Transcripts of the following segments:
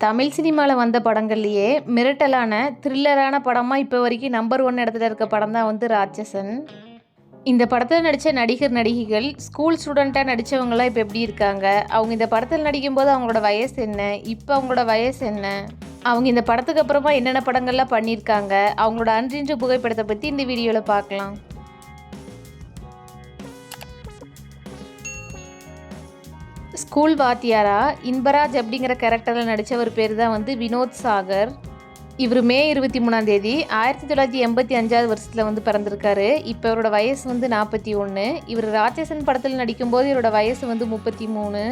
தமிழ் சினிமாவில் வந்த படங்கள்லேயே மிரட்டலான த்ரில்லரான படமாக இப்போ வரைக்கும் நம்பர் 1 இடத்துல இருக்க படம் தான் வந்து ராட்சசன். இந்த படத்தில் நடித்த நடிகர் நடிகைகள் ஸ்கூல் ஸ்டூடெண்ட்டாக நடித்தவங்களாம் இப்போ எப்படி இருக்காங்க, அவங்க இந்த படத்தில் நடிக்கும்போது அவங்களோட வயசு என்ன, இப்போ அவங்களோட வயசு என்ன, அவங்க இந்த படத்துக்கு அப்புறமா என்னென்ன படங்கள்லாம் பண்ணியிருக்காங்க, அவங்களோட அன்றின்ற புகைப்படத்தை பற்றி இந்த வீடியோவில் பார்க்கலாம். ஸ்கூல் வாத்தியாரா இன்பராஜ் அப்படிங்கிற கேரக்டரில் நடித்த ஒரு பேர் தான் வந்து வினோத் சாகர். இவர் மே 23 1985 வருஷத்தில் வந்து பிறந்திருக்காரு. இப்போ இவரோட வயசு வந்து 41. இவர் ராட்சசன் படத்தில் நடிக்கும்போது இவரோட வயசு வந்து 33.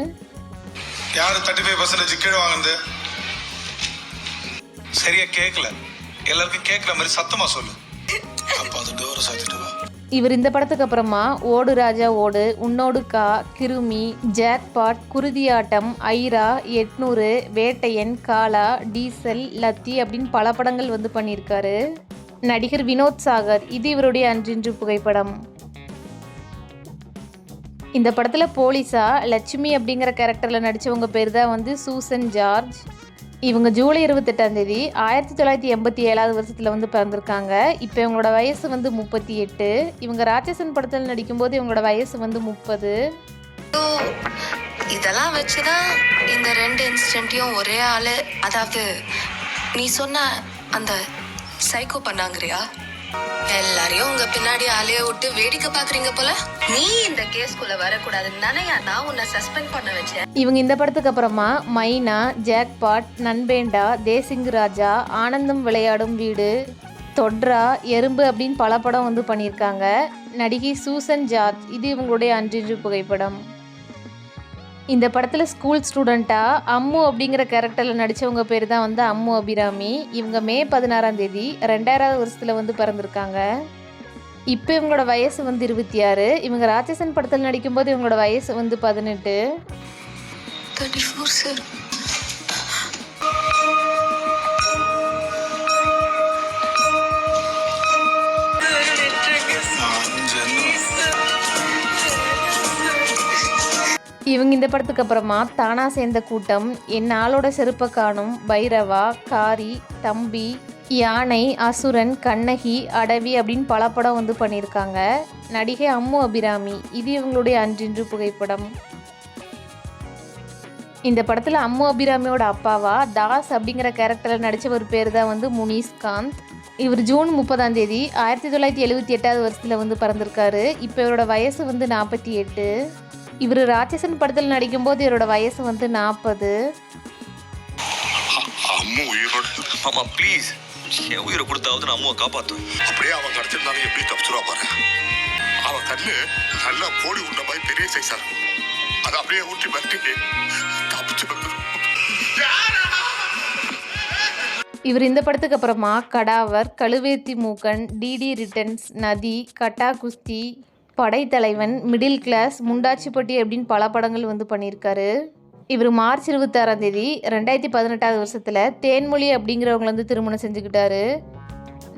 யாரு 35% கீழே வாங்குது? சரியா கேட்கல, எல்லாருக்கும் கேட்குற மாதிரி சத்தமா சொல்லு. அப்போ அது டோரை சாத்திட்டு வா. இவர் இந்த படத்துக்கு அப்புறமா ஓடு ராஜா ஓடு, உன்னோடு கா, கிருமி, ஜாக்பாட், குருதியாட்டம், ஐரா, 800, வேட்டையன், காலா, டீசல், லத்தி அப்படின்னு பல படங்கள் வந்து பண்ணியிருக்காரு. நடிகர் வினோத் சாகர், இது இவருடைய அன்றின்று புகைப்படம். இந்த படத்தில் போலீஸா லட்சுமி அப்படிங்கிற கேரக்டரில் நடித்தவங்க பேர் தான் வந்து சூசன் ஜார்ஜ். இவங்க ஜூலை 28 1987 வருஷத்தில் வந்து பிறந்திருக்காங்க. இப்போ இவங்களோட வயசு வந்து 38. இவங்க ராட்சசன் படத்தில் நடிக்கும்போது இவங்களோட வயசு வந்து 30. இதெல்லாம் வச்சுதான் இந்த 2 இன்சிடென்ட்டையும் ஒரே ஆளு, அதாவது நீ சொன்ன அந்த சைக்கோ பண்ணாங்கறியா, எல்லாரையும் உங்க பின்னாடி ஆளைய விட்டு வேடிக்கை பாக்குறீங்க போல. நீ இந்த கேஸ்குள்ள வரக்கூடாதுன்னு தானேயா நான் உன்னை சஸ்பெண்ட் பண்ண வச்சேன். இவங்க இந்த படத்துக்கு அப்புறமா மைனா, ஜாக்பாட், நண்பேண்டா, தேசிங் ராஜா, ஆனந்தம் விளையாடும் வீடு, தொட்ரா, எறும்பு அப்படின்னு பல படம் வந்து பண்ணியிருக்காங்க. நடிகை சூசன் ஜார்ஜ், இது இவங்களுடைய அன்றின்று புகைப்படம். இந்த படத்தில் ஸ்கூல் ஸ்டூடெண்ட்டாக அம்மு அப்படிங்கிற கேரக்டரில் நடித்தவங்க பேர் தான் வந்து அம்மு அபிராமி. இவங்க மே 16 2000 வருஷத்தில் வந்து பிறந்திருக்காங்க. இப்போ இவங்களோட வயசு வந்து 26. இவங்க ராட்சசன் படத்தில் நடிக்கும்போது இவங்களோட வயசு வந்து 18. இவங்க இந்த படத்துக்கு அப்புறமா தானா சேர்ந்த கூட்டம், என் ஆளோட செருப்பை காணும், பைரவா, காரி, தம்பி, யானை, அசுரன், கண்ணகி, அடவி அப்படின்னு பல படம் வந்து பண்ணியிருக்காங்க. நடிகை அம்மு அபிராமி, இது இவங்களுடைய அன்றின்று புகைப்படம். இந்த படத்தில் அம்மு அபிராமியோட அப்பாவா தாஸ் அப்படிங்கிற கேரக்டரில் நடித்த ஒரு பேர் தான் வந்து முனிஷ்காந்த். இவர் ஜூன் 30 1978 வருஷத்தில் வந்து பிறந்திருக்காரு. இப்போ இவரோட வயசு வந்து 48. இவர் ராட்சசன் படத்தில் நடிக்கும்போது இவரோட வயசு வந்து 40. அம்மு உயிரோட மாமா ப்ளீஸ் என் உயிரை கொடுத்தாவது நான் அம்முவை காப்பாற்றுவேன். அப்படியே அவன் கிடச்சிருந்தாலும் எப்படி தப்பிச்சுருவா பாரு. அவன் கண்ணு நல்லா போடி உண்ட மாதிரி பெரிய சைஸா இருக்கும். அதை அப்படியே ஊற்றி பட்டிக்கு தப்பிச்சு வந்துடும். இவர் இந்த படத்துக்கு அப்புறமா கடாவர், கழுவேத்தி மூக்கன், டிடி ரிட்டர்ன்ஸ், நதி, கட்டா குஸ்தி, படைத்தலைவன், மிடில் கிளாஸ், முண்டாச்சிப்பட்டி அப்படின்னு பல படங்கள் வந்து பண்ணியிருக்காரு. இவர் மார்ச் 26 2018 வருஷத்தில் தேன்மொழி அப்படிங்கிறவங்களை வந்து திருமணம் செஞ்சுக்கிட்டாரு.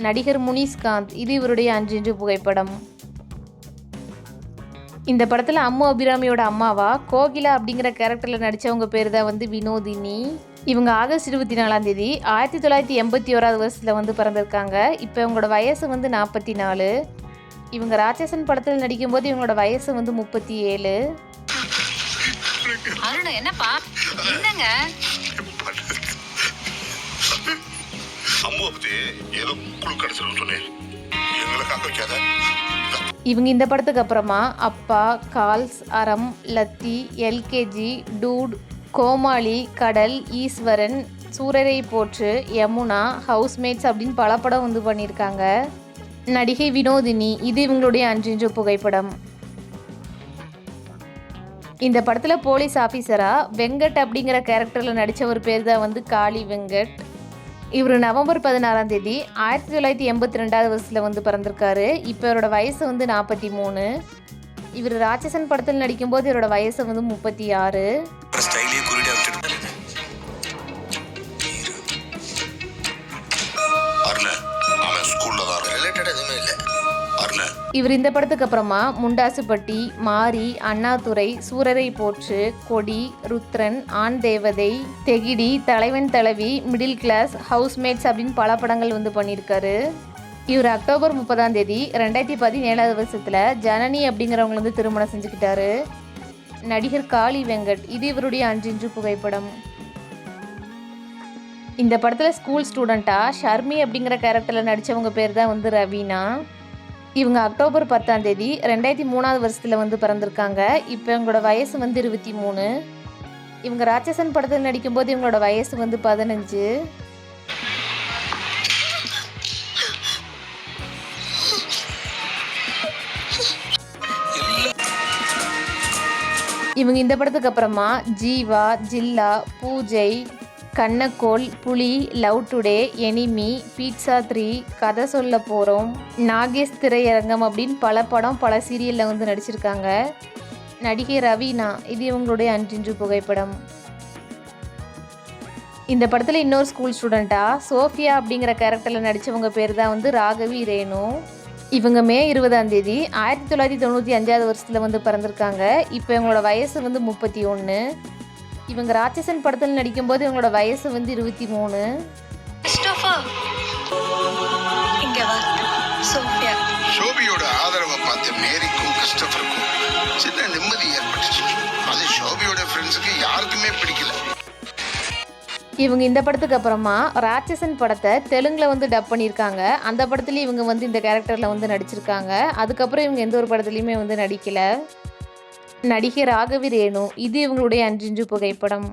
நடிகர் முனிஷ்காந்த், இது இவருடைய அன்றின்று புகைப்படம். இந்த படத்தில் அம்மு அபிராமியோட அம்மாவா கோகிலா அப்படிங்கிற கேரக்டரில் நடித்தவங்க பேர் தான் வந்து வினோதினி. இவங்க ஆகஸ்ட் 24 1981 வருஷத்தில் வந்து பிறந்திருக்காங்க. இப்போ இவங்களோட வயசு வந்து 44. இவங்க ராட்சசன் படத்தில் நடிக்கும்போது இவங்களோட வயசு வந்து 37. என்னப்பா என்னங்க இவங்க இந்த படத்துக்கு அப்புறமா அப்பா, கால்ஸ், அறம், லத்தி, எல்கேஜி, டூட், கோமாளி, கடல், ஈஸ்வரன், சூரரை போற்று, யமுனா, ஹவுஸ்மேட்ஸ் அப்படின்னு பல படம் வந்து பண்ணியிருக்காங்க. நடிகை வினோதினி, இது இவங்களுடைய அன்றின்று புகைப்படம். இந்த படத்தில் போலீஸ் ஆஃபீஸரா வெங்கட் அப்படிங்கிற கேரக்டரில் நடித்த ஒரு பேர் தான் வந்து காளி வெங்கட். இவர் நவம்பர் 16 1982 வருஷத்தில் வந்து பிறந்திருக்காரு. இப்போ இவரோட வயசு வந்து 43. இவர் ராட்சசன் படத்தில் நடிக்கும்போது இவரோட வயசு வந்து 36. அவன் ஸ்கூல்ல தான் ரிலேட்டட் எதுவுமே இல்லை. இவர் இந்த படத்துக்கு அப்புறமா முண்டாசுப்பட்டி, மாரி, அண்ணாதுரை, சூரரை போற்று, கொடி, ருத்ரன், ஆண் தேவதை, தெகிடி, தலைவன் தலைவி, மிடில் கிளாஸ், ஹவுஸ்மேட்ஸ் அப்படின்னு பல படங்கள் வந்து பண்ணியிருக்காரு. இவர் அக்டோபர் 30 2017 வருஷத்தில் ஜனனி அப்படிங்கிறவங்க வந்து திருமணம் செஞ்சுக்கிட்டாரு. நடிகர் காளி வெங்கட், இது இவருடைய அன்றின்று புகைப்படம். இந்த படத்தில் ஸ்கூல் ஸ்டூடெண்ட்டாக ஷர்மி அப்படிங்கிற கேரக்டரில் நடித்தவங்க பேர் தான் வந்து ரவீனா. இவங்க அக்டோபர் 10 2003 வருஷத்தில் வந்து பிறந்திருக்காங்க. இப்போ இவங்களோட வயசு வந்து 23. இவங்க ராட்சசன் படத்தில் நடிக்கும்போது இவங்களோட வயசு வந்து 15. இவங்க இந்த படத்துக்கு அப்புறமா ஜீவா, ஜில்லா, பூஜை, கண்ணக்கோல், புலி, லவ் டுடே, எனிமி, பீட்சா 3, கதை சொல்ல போகிறோம், நாகேஷ் திரையரங்கம் அப்படின்னு பல படம் பல சீரியலில் வந்து நடிச்சிருக்காங்க. நடிகை ரவீனா, இது இவங்களுடைய அன்றின்று புகைப்படம். இந்த படத்தில் இன்னொரு ஸ்கூல் ஸ்டூடெண்ட்டாக சோஃபியா அப்படிங்கிற கேரக்டரில் நடித்தவங்க பேர் தான் வந்து ராகவி ரேணு. இவங்க மே 20 1995 வருஷத்தில் வந்து பிறந்திருக்காங்க. இப்போ இவங்களோட வயசு வந்து 31. இவங்க ராட்சசன் படத்தில் நடிக்கும்போது இவங்களோட வயசு வந்து 23. ஷோபியோட ஆதரவை பார்த்து மேரிக்கும் கிறிஸ்டோபருக்கும் சின்ன நிம்மதி ஏற்பட்டுச்சு. அது ஷோபியோட ஃப்ரெண்ட்ஸுக்கு யாருக்குமே பிடிக்கல. இவங்க இந்த படத்துக்கு அப்புறமா ராட்சசன் படத்தை தெலுங்கில் வந்து டப் பண்ணியிருக்காங்க. அந்த படத்துலேயும் இவங்க வந்து இந்த கேரக்டரில் வந்து நடிச்சிருக்காங்க. அதுக்கப்புறம் இவங்க எந்த ஒரு படத்துலையுமே வந்து நடிக்கலை. நடிகை ராகவி ரேணு, இது இவங்களுடைய அன்றின்று புகைப்படம்.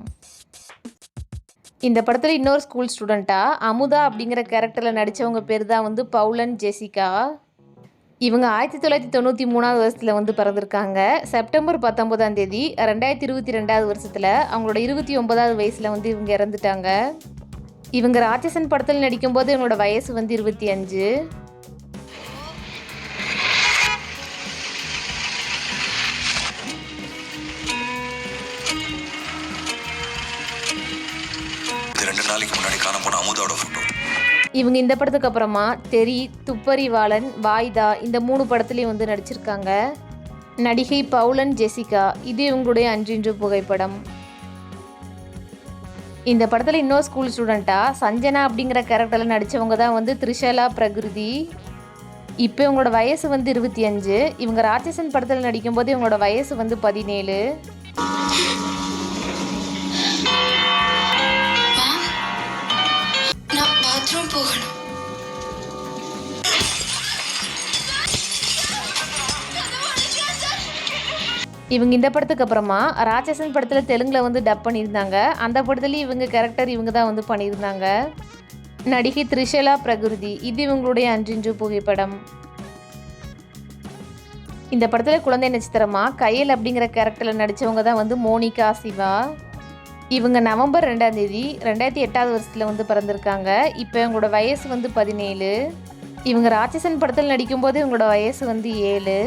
இந்த படத்தில் இன்னொரு ஸ்கூல் ஸ்டூடெண்ட்டாக அமுதா அப்படிங்கிற கேரக்டரில் நடித்தவங்க பேர் தான் வந்து பவுலன் ஜெசிகா. இவங்க 1993 வருஷத்தில் வந்து பிறந்திருக்காங்க. செப்டம்பர் 19 2022 வருஷத்தில் அவங்களோட 29வது வயசில் வந்து இவங்க இறந்துட்டாங்க. இவங்க ராட்சசன் படத்தில் நடிக்கும்போது இவங்களோட வயசு வந்து 25. நாளைக்கு முன்னாடி காண போன அமுதாவோட போட்டோ. இவங்க இந்த படத்துக்கு அப்புறமா தெரி, துப்பறிவாளன், வாய்தா இந்த 3 படத்துலையும் வந்து நடிச்சிருக்காங்க. நடிகை பவுலன் ஜெசிகா, இது இவங்களுடைய அன்றின்று புகைப்படம். இந்த படத்தில் இன்னொரு ஸ்கூல் ஸ்டூடெண்ட்டாக சஞ்சனா அப்படிங்கிற கேரக்டரில் நடித்தவங்க தான் வந்து த்ரிஷலா பிரகிருதி. இப்போ இவங்களோட வயசு வந்து 25. இவங்க ராட்சசன் படத்தில் நடிக்கும்போது இவங்களோட வயசு வந்து 17. போகணும். இவங்க இந்த படத்துக்கு அப்புறமா ராட்சசன் படத்தில் தெலுங்கில் வந்து டப் பண்ணியிருந்தாங்க. அந்த படத்துலேயும் இவங்க கேரக்டர் இவங்க தான் வந்து பண்ணியிருந்தாங்க. நடிகை த்ரிஷலா பிரகிருதி, இது இவங்களுடைய அன்றின்று புகைப்படம். இந்த படத்தில் குழந்தை நட்சத்திரமாக கையல் அப்படிங்கிற கேரக்டரில் நடித்தவங்க தான் வந்து மோனிகா சிவா. இவங்க நவம்பர் 2 2008 வருஷத்தில் வந்து பிறந்திருக்காங்க. இப்போ இவங்களோட வயசு வந்து 17. இவங்க ராட்சசன் படத்தில் நடிக்கும்போது இவங்களோட வயசு வந்து 7.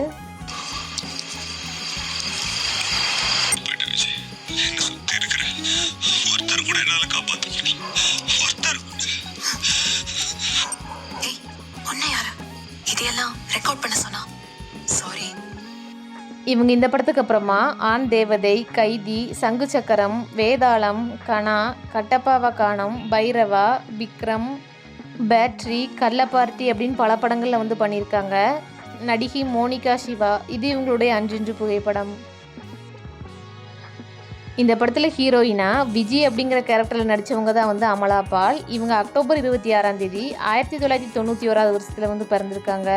இவங்க இந்த படத்துக்கு அப்புறமா ஆண் தேவதை, கைதி, சங்கு சக்கரம், வேதாளம், கனா, கட்டப்பாவ காணம், பைரவா, விக்ரம், பேட்ரி, கள்ளப்பார்ட்டி அப்படின்னு பல படங்களில் வந்து பண்ணியிருக்காங்க. நடிகை மோனிகா சிவா, இது இவங்களுடைய அன்றின்று புகைப்படம். இந்த படத்தில் ஹீரோயினா விஜய் அப்படிங்கிற கேரக்டரில் நடித்தவங்க தான் வந்து அமலா பால். இவங்க அக்டோபர் 26 1991 வருஷத்தில் வந்து பிறந்திருக்காங்க.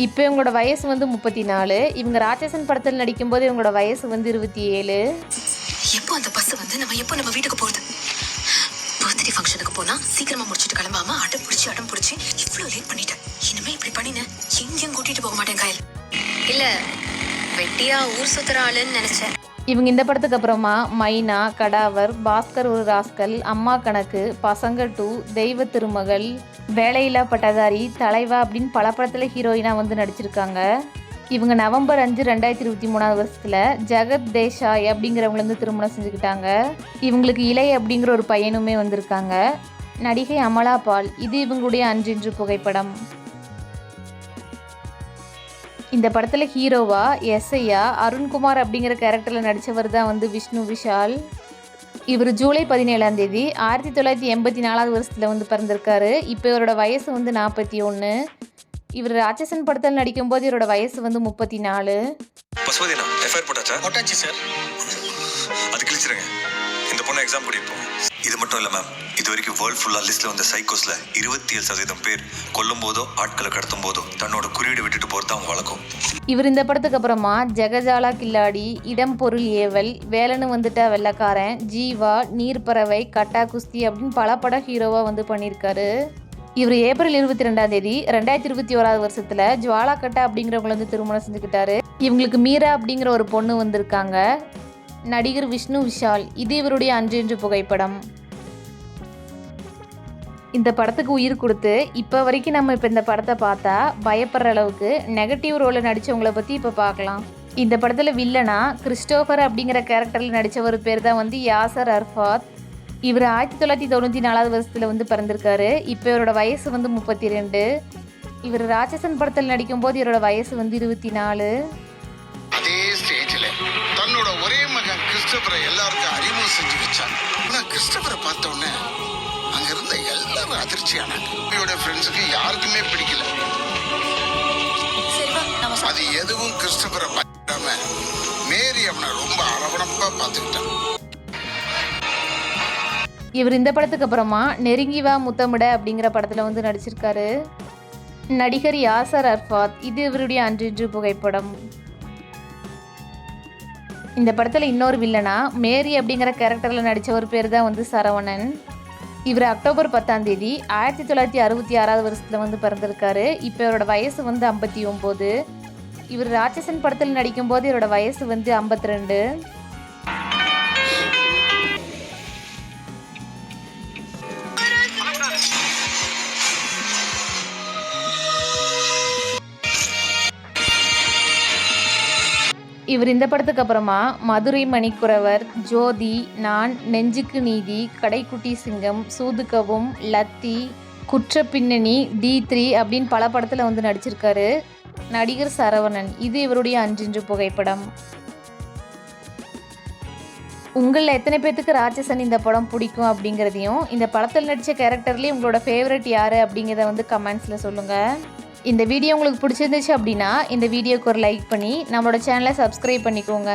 இப்போ இவங்களோட வயசு வந்து 34. இவங்க ராட்சசன் படத்தில் நடிக்கும்போது இவங்களோட வயசு வந்து 27. எப்போ அந்த பஸ் வந்து நம்ம வீட்டுக்கு போகுது? பர்த்டே ஃபங்க்ஷனுக்கு போனா சீக்கிரமா முடிச்சுட்டு கிளம்பாம அடம் பிடிச்சி இவ்வளோ லேட் பண்ணிட்டேன். இனிமே இப்படி பண்ணினேன் எங்கேயும் கூட்டிட்டு போக மாட்டேன் கையில். இல்ல வெட்டியா ஊர் சுத்துற ஆளுன்னு நினைச்சேன். இவங்க இந்த படத்துக்கு அப்புறமா மைனா, கடாவர், பாஸ்கர் ஒரு ராஸ்கல், அம்மா கணக்கு, பசங்க 2, தெய்வ திருமகள், வேலையில்லா பட்டதாரி, தலைவா அப்படின்னு பல படத்தில் ஹீரோயினாக வந்து நடிச்சிருக்காங்க. இவங்க நவம்பர் 5 2023 வருஷத்தில் ஜெகத் தேசாய் அப்படிங்கிறவங்களை வந்து திருமணம் செஞ்சுக்கிட்டாங்க. இவங்களுக்கு இலை அப்படிங்கிற ஒரு பையனுமே வந்திருக்காங்க. நடிகை அமலா பால், இது இவங்களுடைய அன்றின்று புகைப்படம். இந்த படத்தில் ஹீரோவா எஸ்ஐயா அருண்குமார் அப்படிங்கிற கேரக்டரில் நடித்தவர் தான் வந்து விஷ்ணு விஷால். இவர் ஜூலை 17ஆம் தேதி 1984 வருஷத்தில் வந்து பிறந்திருக்காரு. இப்போ இவரோட வயசு வந்து 41. இவர் ராட்சசன் படத்தில் நடிக்கும்போது இவரோட வயசு வந்து 34. பசுவதினா எஃப்ஐஆர் போட்டாச்சா? போட்டாச்சு சார். அது கிழிச்சிருங்க. இந்த பொண்ணு எக்ஸாம் கூட்டிட்டு இது மட்டும் இல்லை மேம், இது வரைக்கும் வேர்ல்ட் ஃபுல்லாக லிஸ்ட்டில் வந்த சைக்கோஸில் 27% பேர் கொல்லும் போதோ ஆட்களை கடத்தும் போதோ தன்னோட குறியீடு விட்டுட்டு போகிறது அவங்க வழக்கம். இவர் இந்த படத்துக்கு அப்புறமா ஜெகஜாலா கில்லாடி, இடம் பொருள் ஏவல், வேலன்னு வந்துட்டா வெள்ளக்காரன், ஜீவா, நீர்ப்பறவை, கட்டா குஸ்தி அப்படின்னு பல படம் ஹீரோவாக வந்து பண்ணியிருக்காரு. இவர் ஏப்ரல் 22ஆம் தேதி 2021 வருஷத்தில் ஜுவாலா கட்டா அப்படிங்கிறவங்களை வந்து திருமணம் செஞ்சுக்கிட்டாரு. இவங்களுக்கு மீரா அப்படிங்கிற ஒரு பொண்ணு வந்திருக்காங்க. நடிகர் விஷ்ணு விஷால். இது இவருடைய அன்று புகைப்படம். இந்த படத்துக்கு உயிர் கொடுத்து இப்போ வரைக்கும் நம்ம இப்போ இந்த படத்தை பார்த்தா பயப்படுற அளவுக்கு நெகட்டிவ் ரோலில் நடித்தவங்களை பற்றி இப்போ பார்க்கலாம். இந்த படத்தில் வில்லனா கிறிஸ்டோஃபர் அப்படிங்கிற கேரக்டரில் நடித்தவர் பேர் தான் வந்து யாசர் அரஃபாத். இவர் 1994 வருஷத்தில் வந்து பிறந்திருக்காரு. இப்போ இவரோட வயசு வந்து 32. இவர் ராட்சசன் படத்தில் நடிக்கும்போது இவரோட வயசு வந்து 24. அதே ஸ்டேஜில் தன்னோட ஒரே மகன் கிறிஸ்டோபரை எல்லாருக்கும் அறிமுகம் செஞ்சு வச்சாங்க. ஆனால் கிறிஸ்டோபரை பார்த்த உடனே அங்க இருந்த எல்லாரும் அதிர்ச்சியானாங்க. இவரோட ஃப்ரெண்ட்ஸுக்கு யாருக்குமே பிடிக்கல. அது எதுவும் கிறிஸ்டோபரை பார்க்காம மேரி அவனை ரொம்ப அரவணைப்பா பார்த்துக்கிட்டான். இவர் இந்த படத்துக்கு அப்புறமா நெருங்கி வா முத்தமிட அப்படிங்கிற படத்தில் வந்து நடிச்சிருக்காரு. நடிகர் யாசர் அரஃபாத். இது இவருடைய அன்று புகைப்படம். இந்த படத்தில் இன்னொரு வில்லனா மேரி அப்படிங்கிற கேரக்டரில் நடித்தவர் பேர் தான் வந்து சரவணன். இவர் அக்டோபர் 10ஆம் தேதி 1966 வருஷத்தில் வந்து பிறந்திருக்காரு. இப்போ இவரோட வயசு வந்து 59. இவர் ராட்சசன் படத்தில் நடிக்கும்போது இவரோட வயசு வந்து 52. இவர் இந்த படத்துக்கு அப்புறமா மதுரை மணிக்குறவர், ஜோதி, நான், நெஞ்சுக்கு நீதி, கடைக்குட்டி சிங்கம், சூதுகவும், லத்தி, குற்ற பின்னணி, D3 அப்படின்னு பல படத்தில் வந்து நடிச்சிருக்காரு. நடிகர் சரவணன். இது இவருடைய அன்று புகைப்படம். உங்களில் எத்தனை பேர்த்துக்கு ராட்சசன் இந்த படம் பிடிக்கும் அப்படிங்கிறதையும், இந்த படத்தில் நடித்த கேரக்டர்லேயே உங்களோட ஃபேவரட் யார் அப்படிங்கிறத வந்து கமெண்ட்ஸில் சொல்லுங்கள். இந்த வீடியோ உங்களுக்கு பிடிச்சிருந்துச்சு அப்படின்னா இந்த வீடியோக்கு ஒரு லைக் பண்ணி நம்மளோட சேனலை சப்ஸ்கிரைப் பண்ணிக்கோங்க.